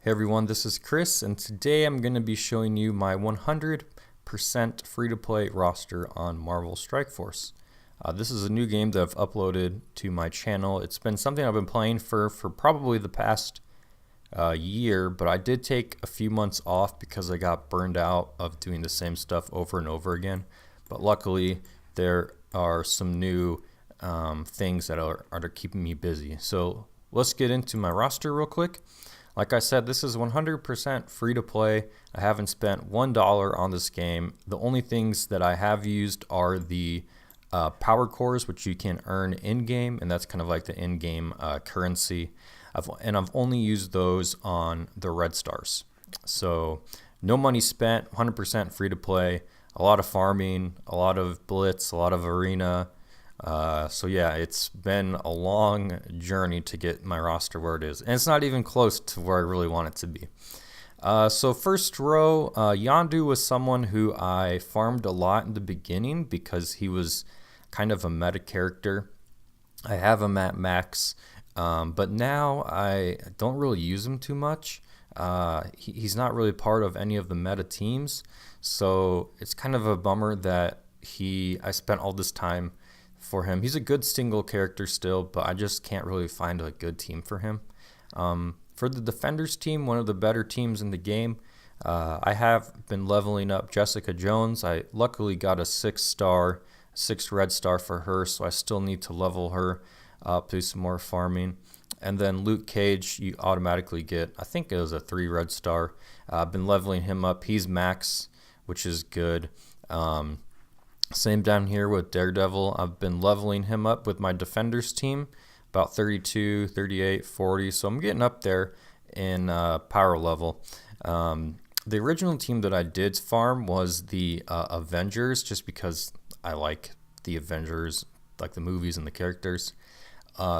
Hey everyone, this is Chris, and today I'm going to be showing you my 100% free-to-play roster on Marvel Strike Force. This is a new game that I've uploaded to my channel. It's been something I've been playing for probably the past year, but I did take a few months off because I got burned out of doing the same stuff over and over again. But luckily, there are some new things that are keeping me busy. So let's get into my roster real quick. Like I said, this is 100% free to play. I haven't spent $1 on this game. The only things that I have used are the power cores, which you can earn in-game, and that's kind of like the in-game currency. I've only used those on the Red Stars. So no money spent, 100% free to play, a lot of farming, a lot of Blitz, a lot of arena. So yeah, it's been a long journey to get my roster where it is, and it's not even close to where I really want it to be. So first row, Yondu was someone who I farmed a lot in the beginning because he was kind of a meta character. I have him at max, but now I don't really use him too much. He's not really part of any of the meta teams, so it's kind of a bummer that I spent all this time for him. He's a good single character still, but I just can't really find a good team for him. For the Defenders team, one of the better teams in the game, I have been leveling up Jessica Jones. I luckily got a 6-star, 6 red star for her, so I still need to level her up, do some more farming. And then Luke Cage, you automatically get, I think it was a 3 red star. I've been leveling him up. He's max, which is good. Same down here with Daredevil. I've been leveling him up with my Defenders team, about 32, 38, 40. So I'm getting up there in power level. The original team that I did farm was the Avengers, just because I like the Avengers, like the movies and the characters.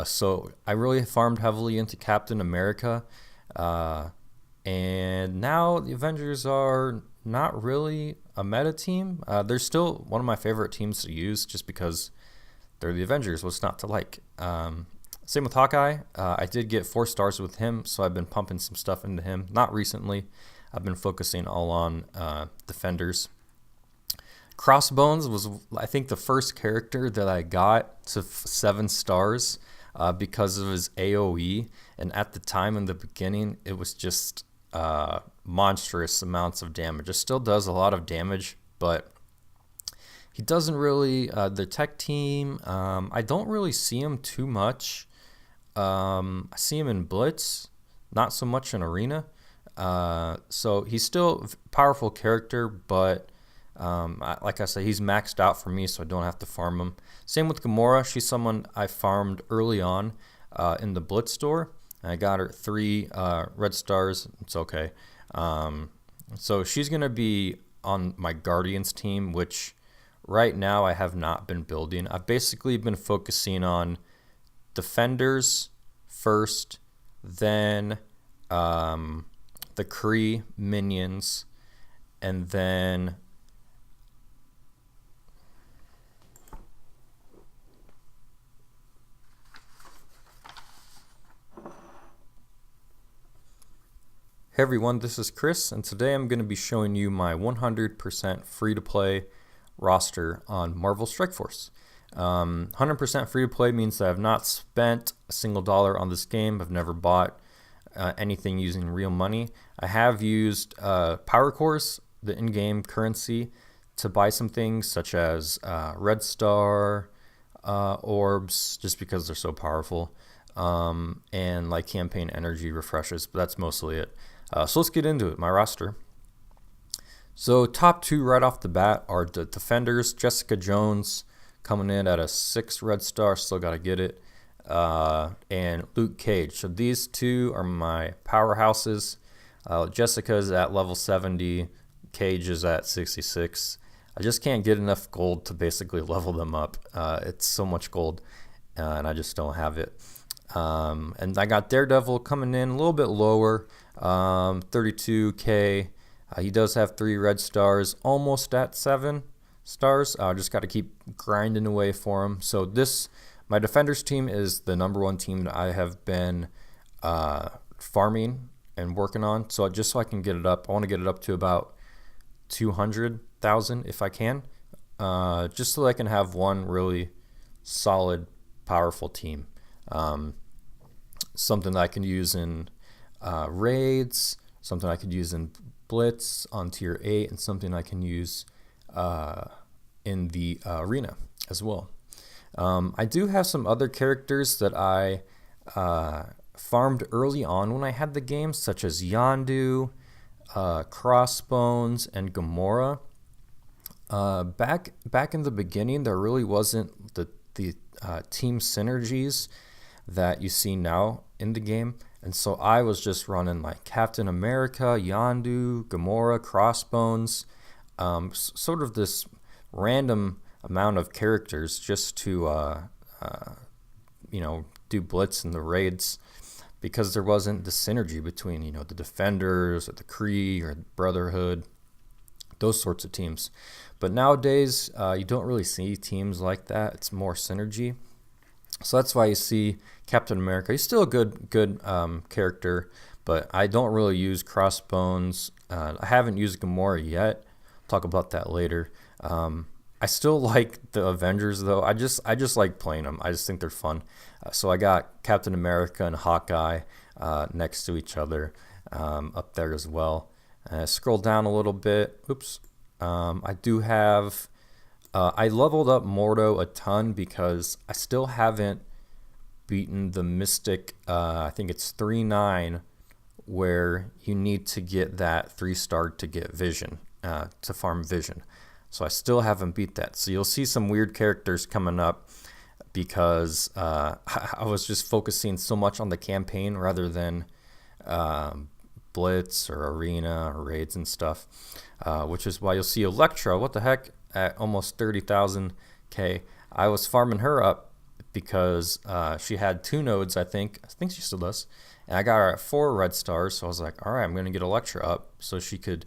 So I really farmed heavily into Captain America. And now the Avengers are not really a meta team. They're still one of my favorite teams to use just because they're the Avengers. What's not to like? Same with Hawkeye. I did get 4 stars with him, so I've been pumping some stuff into him. Not recently. I've been focusing all on Defenders. Crossbones was, I think, the first character that I got to 7 stars because of his AoE. And at the time in the beginning, it was just monstrous amounts of damage. It still does a lot of damage, but he doesn't really, the tech team, I don't really see him too much. I see him in Blitz, not so much in arena. So he's still a powerful character, but like I said, he's maxed out for me, so I don't have to farm him. Same with Gamora. She's someone I farmed early on in the Blitz store. I got her 3 red stars. It's okay. So she's going to be on my Guardians team, which right now I have not been building. I've basically been focusing on Defenders first, then the Kree minions, and then Hey everyone, this is Chris, and today I'm going to be showing you my 100% free-to-play roster on Marvel Strike Force. 100% free-to-play means that I've not spent a single dollar on this game. I've never bought anything using real money. I have used power cores, the in-game currency, to buy some things such as Red Star Orbs, just because they're so powerful, and like campaign energy refreshes, but that's mostly it. So let's get into it, my roster. So top 2 right off the bat are the Defenders. Jessica Jones coming in at a 6 red star, still got to get it. And Luke Cage. So these 2 are my powerhouses. Jessica's at level 70. Cage is at 66. I just can't get enough gold to basically level them up. It's so much gold, and I just don't have it. And I got Daredevil coming in a little bit lower, 32k. He does have 3 red stars, almost at 7 stars. I just got to keep grinding away for him. So my Defenders team is the #1 team that I have been farming and working on. So just so I can get it up, I want to get it up to about 200,000 if I can, just so I can have one really solid, powerful team. Something that I can use in raids, something I could use in Blitz on tier 8, and something I can use in the arena as well. I do have some other characters that I farmed early on when I had the game, such as Yondu, Crossbones, and Gamora. Back in the beginning, there really wasn't the team synergies that you see now in the game, and so I was just running like Captain America, Yondu, Gamora, Crossbones, sort of this random amount of characters just to do Blitz in the raids, because there wasn't the synergy between the Defenders or the Kree or the Brotherhood, those sorts of teams. But nowadays you don't really see teams like that. It's more synergy. So that's why you see Captain America. He's still a good character, but I don't really use Crossbones. I haven't used Gamora yet. I'll talk about that later. I still like the Avengers though. I just like playing them. I just think they're fun. So I got Captain America and Hawkeye next to each other up there as well. Scroll down a little bit. Oops. I do have. I leveled up Mordo a ton because I still haven't beaten the Mystic. I think it's 3-9, where you need to get that 3-star to get Vision, to farm Vision. So I still haven't beat that. So you'll see some weird characters coming up because I was just focusing so much on the campaign rather than Blitz or Arena or raids and stuff, which is why you'll see Elektra, what the heck, at almost 30,000 K. I was farming her up because she had 2 nodes, I think she still does, and I got her at 4 red stars. So I was like, all right, I'm going to get Elektra up so she could,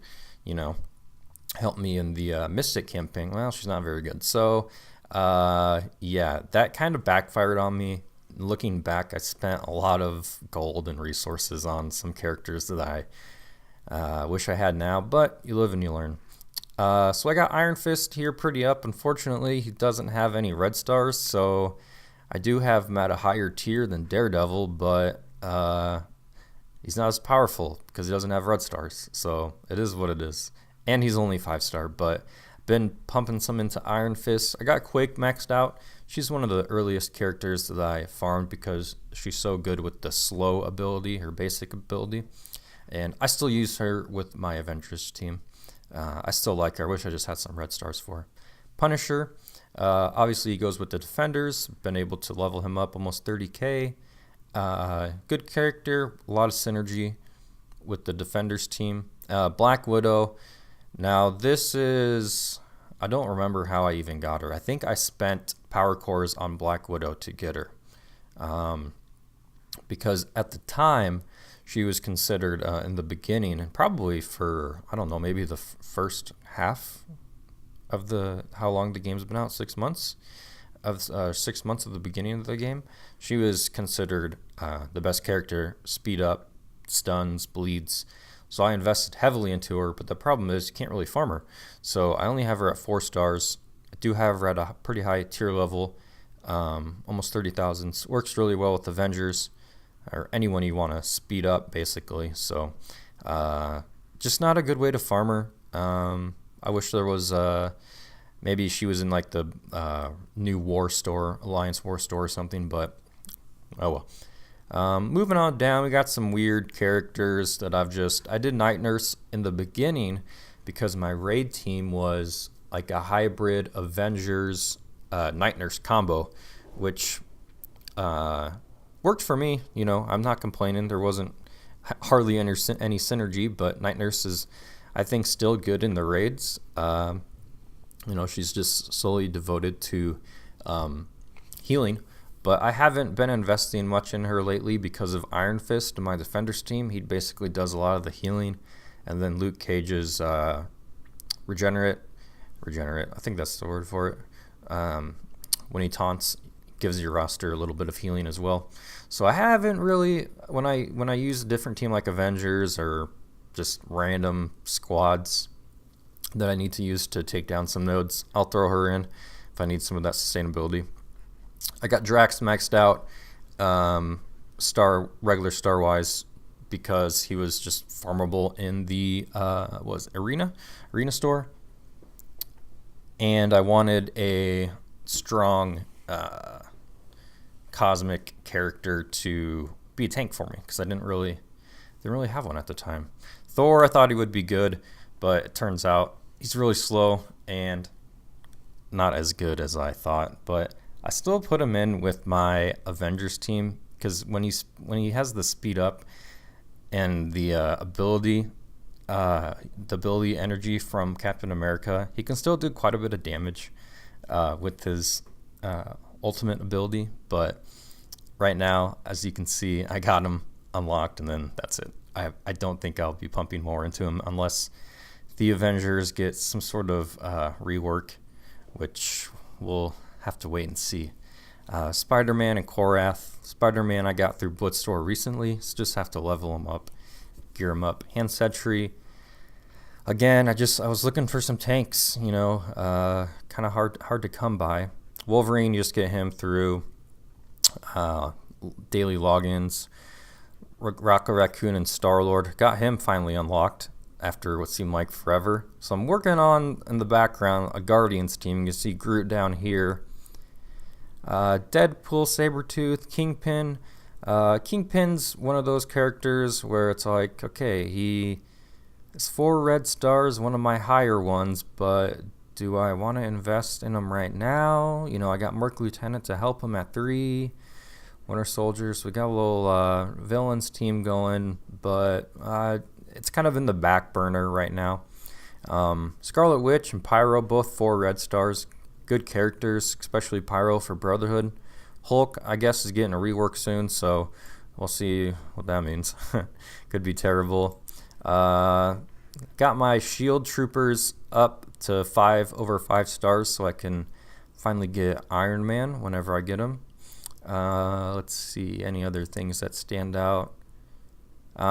help me in the Mystic campaign. Well, she's not very good. So yeah, that kind of backfired on me. Looking back, I spent a lot of gold and resources on some characters that I wish I had now, but you live and you learn. So I got Iron Fist here pretty up. Unfortunately, he doesn't have any red stars, so I do have him at a higher tier than Daredevil, but he's not as powerful because he doesn't have red stars. So it is what it is. And he's only 5-star, but been pumping some into Iron Fist. I got Quake maxed out. She's one of the earliest characters that I farmed because she's so good with the slow ability, her basic ability. And I still use her with my Avengers team. I still like her. I wish I just had some red stars for her. Punisher, obviously he goes with the Defenders. Been able to level him up almost 30k. Good character, a lot of synergy with the Defenders team. Black Widow. Now this is, I don't remember how I even got her. I think I spent power cores on Black Widow to get her. Because at the time, she was considered in the beginning, and probably for, I don't know, maybe the first half of how long the game's been out, 6 months, of 6 months of the beginning of the game, she was considered the best character, speed up, stuns, bleeds. So I invested heavily into her, but the problem is you can't really farm her. So I only have her at 4 stars. I do have her at a pretty high tier level, almost 30,000. Works really well with Avengers, or anyone you want to speed up, basically. So just not a good way to farm her. I wish there was, maybe she was in like the new War Store, Alliance War Store or something, but oh well. Moving on down, we got some weird characters that I did Night Nurse in the beginning because my raid team was like a hybrid Avengers Night Nurse combo, which worked for me. I'm not complaining. There wasn't hardly any synergy, but Night Nurse is, I think, still good in the raids. She's just solely devoted to healing. But I haven't been investing much in her lately because of Iron Fist, my Defenders team. He basically does a lot of the healing. And then Luke Cage's Regenerate, I think that's the word for it. When he taunts, gives your roster a little bit of healing as well. So I haven't really, when I use a different team like Avengers or just random squads that I need to use to take down some nodes, I'll throw her in if I need some of that sustainability. I got Drax maxed out, regular star wise, because he was just farmable in the arena store, and I wanted a strong cosmic character to be a tank for me because I didn't really have one at the time. Thor, I thought he would be good, but it turns out he's really slow and not as good as I thought. But I still put him in with my Avengers team because when he has the speed up and the ability energy from Captain America, he can still do quite a bit of damage with his ultimate ability. But right now, as you can see, I got him unlocked, and then that's it. I don't think I'll be pumping more into him unless the Avengers get some sort of rework, which we'll have to wait and see. Spider-Man and Korath. Spider-Man I got through Blitz Store recently, so just have to level him up, gear him up. Hand Sentry. Again, I was looking for some tanks, kind of hard to come by. Wolverine, you just get him through daily logins. Rocket Raccoon and Star-Lord. Got him finally unlocked after what seemed like forever. So I'm working on, in the background, a Guardians team. You can see Groot down here. Deadpool, Sabretooth, Kingpin. Kingpin's one of those characters where it's like, okay, he is 4 red stars, one of my higher ones, but do I want to invest in him right now? I got Merc Lieutenant to help him at 3. Winter Soldiers. We got a little villains team going, but it's kind of in the back burner right now. Scarlet Witch and Pyro, both 4 red stars. Good characters, especially Pyro for Brotherhood. Hulk, I guess, is getting a rework soon, so we'll see what that means. Could be terrible. Got my shield troopers up to 5 over 5 stars, so I can finally get Iron Man whenever I get him. Let's see, any other things that stand out.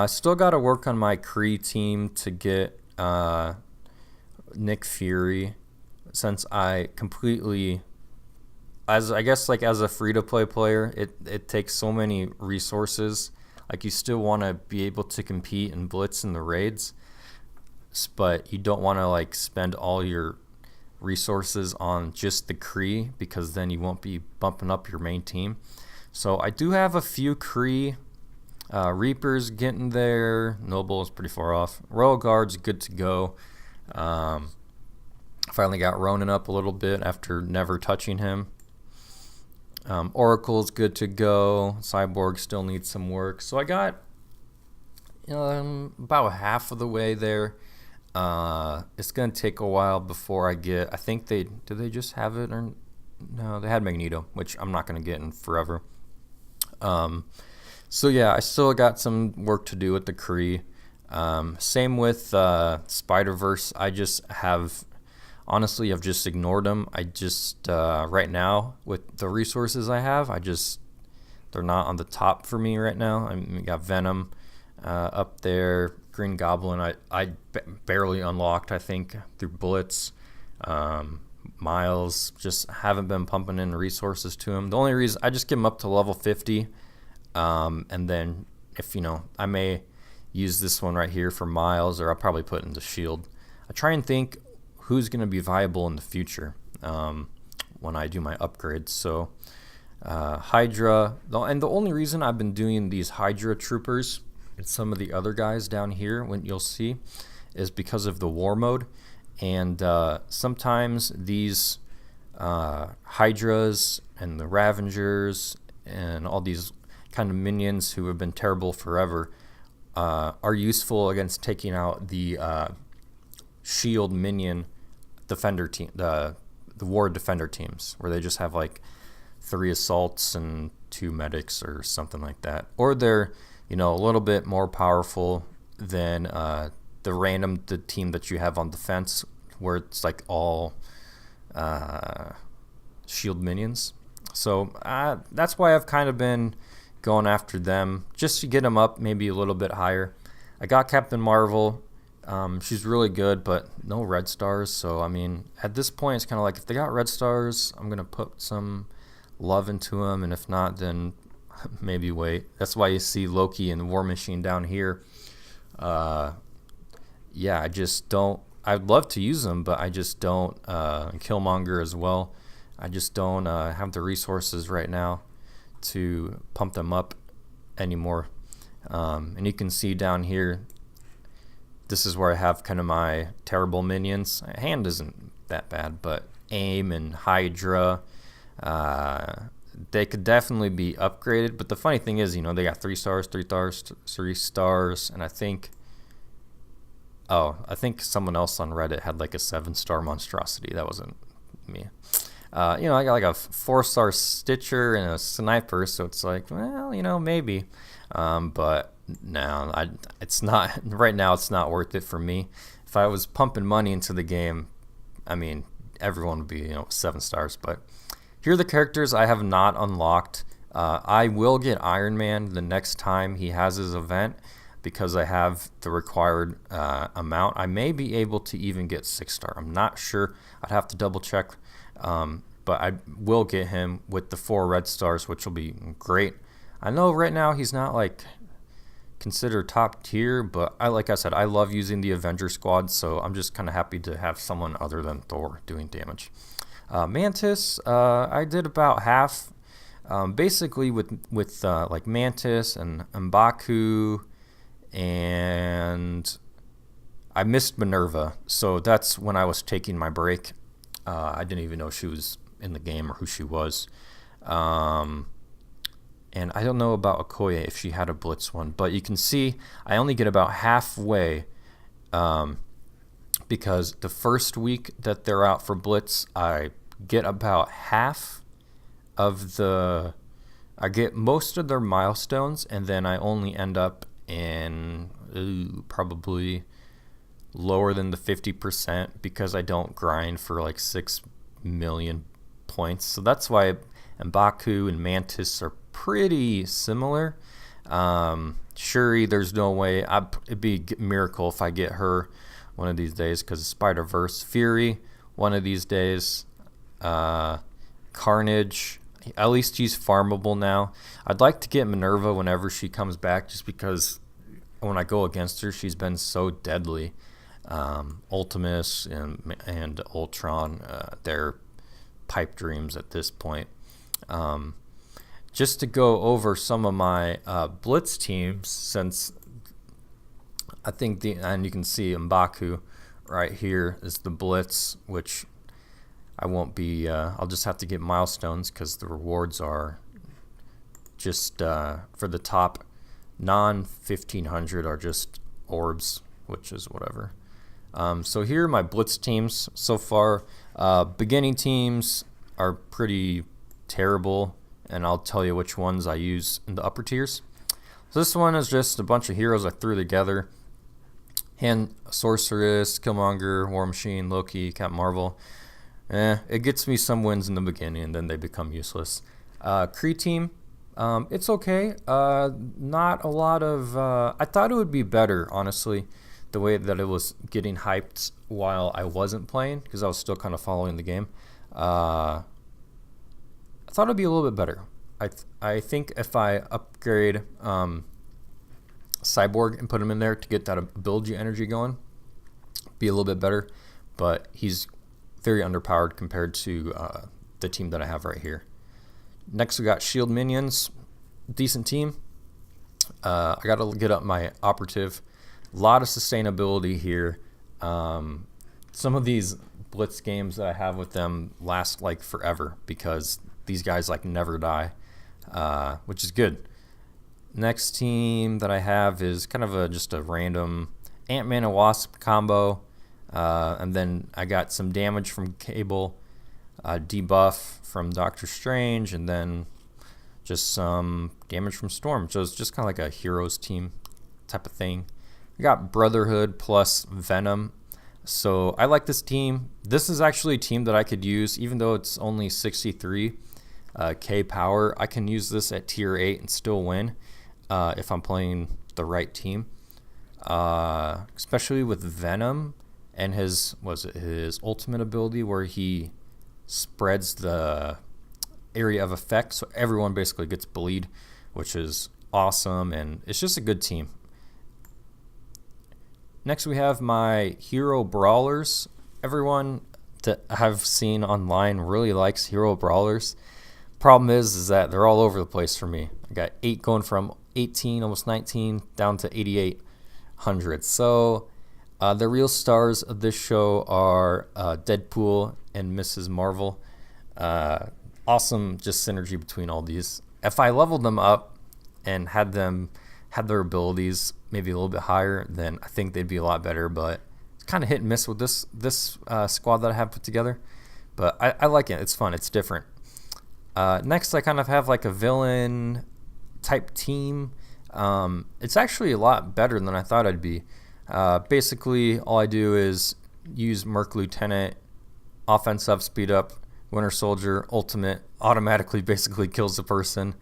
Still got to work on my Kree team to get Nick Fury, since I completely, as a free-to-play player, it takes so many resources. Like, you still want to be able to compete and blitz in the raids, but you don't want to spend all your resources on just the Kree, because then you won't be bumping up your main team. So I do have a few Kree. Reaper's getting there. Noble is pretty far off. Royal Guard's good to go. Finally got Ronan up a little bit after never touching him. Oracle's good to go. Cyborg still needs some work. So I got about half of the way there. It's going to take a while before I get, I think did they just have it, or no, they had Magneto, which I'm not going to get in forever. So yeah, I still got some work to do with the Kree. Same with Spider-Verse. I've just ignored them. I just, right now, with the resources I have, they're not on the top for me right now. We got Venom up there. Green Goblin, I barely unlocked, I think, through Blitz. Miles, just haven't been pumping in resources to him. The only reason, I just get him up to level 50, and then if, I may use this one right here for Miles, or I'll probably put it into Shield. I try and think who's going to be viable in the future when I do my upgrades. So Hydra, and the only reason I've been doing these Hydra troopers and some of the other guys down here, when you'll see, is because of the war mode. And sometimes these Hydras and the Ravengers and all these kind of minions who have been terrible forever are useful against taking out the shield minion defender team, the war defender teams, where they just have 3 assaults and 2 medics or something like that. Or they're a little bit more powerful than the team that you have on defense, where it's all shield minions. So that's why I've kind of been going after them, just to get them up maybe a little bit higher. I got Captain Marvel. She's really good, but no red stars. So, I mean, at this point, it's kind of like if they got red stars, I'm going to put some love into them. And if not, then maybe wait. That's why you see Loki and War Machine down here. Yeah, I just don't. I'd love to use them, but I just don't. Killmonger as well. I just don't have the resources right now to pump them up anymore. And you can see down here, this is where I have kind of my terrible minions. Hand isn't that bad, but AIM and Hydra, they could definitely be upgraded. But the funny thing is, you know, they got 3 stars, 3 stars, 3 stars, and I think someone else on Reddit had like a 7-star monstrosity. That wasn't me. You know, I got like a 4-star Stitcher and a Sniper, so it's like, well, you know, maybe. But no, it's not right now. It's not worth it for me. If I was pumping money into the game, I mean, everyone would be, you know, 7 stars. But here are the characters I have not unlocked. I will get Iron Man the next time he has his event because I have the required amount. I may be able to even get 6-star. I'm not sure. I'd have to double check. But I will get him with the 4 red stars, which will be great. I know right now he's not like considered top tier, but like I said, I love using the Avengers squad, so I'm just kind of happy to have someone other than Thor doing damage. Mantis, I did about half, basically with like Mantis and M'Baku, and I missed Minerva, so that's when I was taking my break. I didn't even know she was in the game or who she was. And I don't know about Okoye if she had a Blitz one, but you can see I only get about halfway because the first week that they're out for Blitz, I get about half of I get most of their milestones, and then I only end up in probably lower than the 50% because I don't grind for like 6 million points. So that's why M'Baku and Mantis are pretty similar. Shuri, there's no way. It'd be a miracle if I get her one of these days because of Spider-Verse. Fury, one of these days. Carnage, at least she's farmable now. I'd like to get Minerva whenever she comes back just because when I go against her, she's been so deadly. Ultimus and Ultron, they're pipe dreams at this point. Just to go over some of my Blitz teams, since I think and you can see M'Baku right here is the Blitz, which I won't be, I'll just have to get milestones because the rewards are just for the top non-1500 are just orbs, which is whatever. So here are my Blitz teams so far. Beginning teams are pretty terrible, and I'll tell you which ones I use in the upper tiers. So this one is just a bunch of heroes I threw together. Sorceress, Killmonger, War Machine, Loki, Captain Marvel. It gets me some wins in the beginning, and then they become useless. Kree team, it's okay. Not a lot of... I thought it would be better, honestly, the way that it was getting hyped while I wasn't playing, because I was still kind of following the game. I thought it would be a little bit better. I think if I upgrade Cyborg and put him in there to get that ability energy going, be a little bit better. But he's very underpowered compared to the team that I have right here. Next, we got Shield Minions. Decent team. I got to get up my operative. A lot of sustainability here. Some of these Blitz games that I have with them last like forever because these guys like never die, which is good. Next team that I have is kind of just a random Ant-Man and Wasp combo. And then I got some damage from Cable, debuff from Doctor Strange, and then just some damage from Storm. So it's just kind of like a heroes team type of thing. I got Brotherhood plus Venom. So I like this team. This is actually a team that I could use, even though it's only 63. K power. I can use this at tier 8 and still win if I'm playing the right team. Especially with Venom and his ultimate ability where he spreads the area of effect, so everyone basically gets bleed, which is awesome, and it's just a good team. Next we have my hero brawlers. Everyone that I've seen online really likes hero brawlers. Problem is that they're all over the place for me. I got 8 going from 18, almost 19, down to 8,800. So the real stars of this show are Deadpool and Mrs. Marvel. Awesome just synergy between all these. If I leveled them up and had their abilities maybe a little bit higher, then I think they'd be a lot better. But it's kind of hit and miss with this squad that I have put together. But I like it. It's fun. It's different. Next, I kind of have like a villain type team. It's actually a lot better than I thought I'd be. Basically, all I do is use Merc Lieutenant, offense up, speed up, Winter Soldier, ultimate, automatically basically kills the person,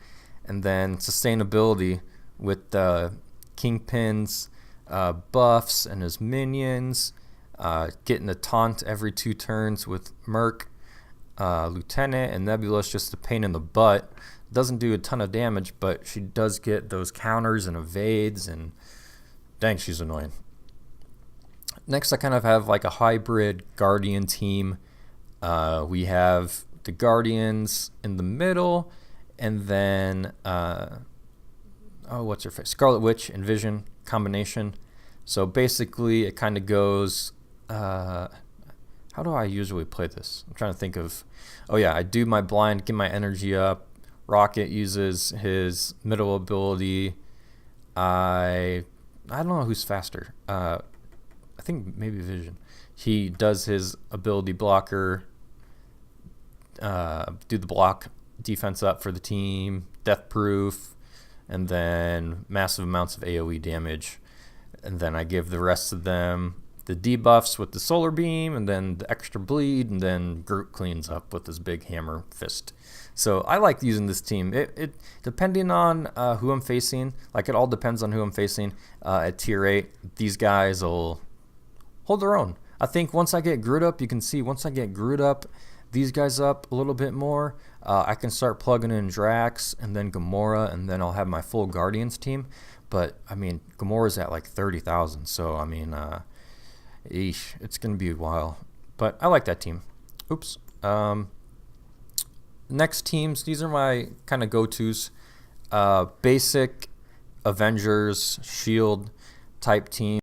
and then sustainability with Kingpin's buffs and his minions, getting the taunt every 2 turns with Merc. Lieutenant and Nebula's just a pain in the butt. Doesn't do a ton of damage, but she does get those counters and evades, and dang, she's annoying. Next, I kind of have like a hybrid Guardian team. We have the Guardians in the middle, and then what's her face? Scarlet Witch and Vision combination. So basically, it kind of goes. How do I usually play this? I'm trying to think of. Oh yeah, I do my blind, get my energy up. Rocket uses his middle ability. I don't know who's faster. I think maybe Vision. He does his ability blocker. Do the block defense up for the team. Death proof, and then massive amounts of AOE damage. And then I give the rest of them the debuffs with the solar beam, and then the extra bleed, and then Groot cleans up with his big hammer fist. So I like using this team. It depending on who I'm facing, like it all depends on who I'm facing. At tier 8, these guys will hold their own. I think once I get Groot up, you can see once I get Groot up, these guys up a little bit more, I can start plugging in Drax and then Gamora, and then I'll have my full Guardians team. But I mean, Gamora's at like 30,000, so I mean, it's gonna be a while. But I like that team. Oops. Next teams, these are my kind of go-tos. Basic Avengers, Shield type team.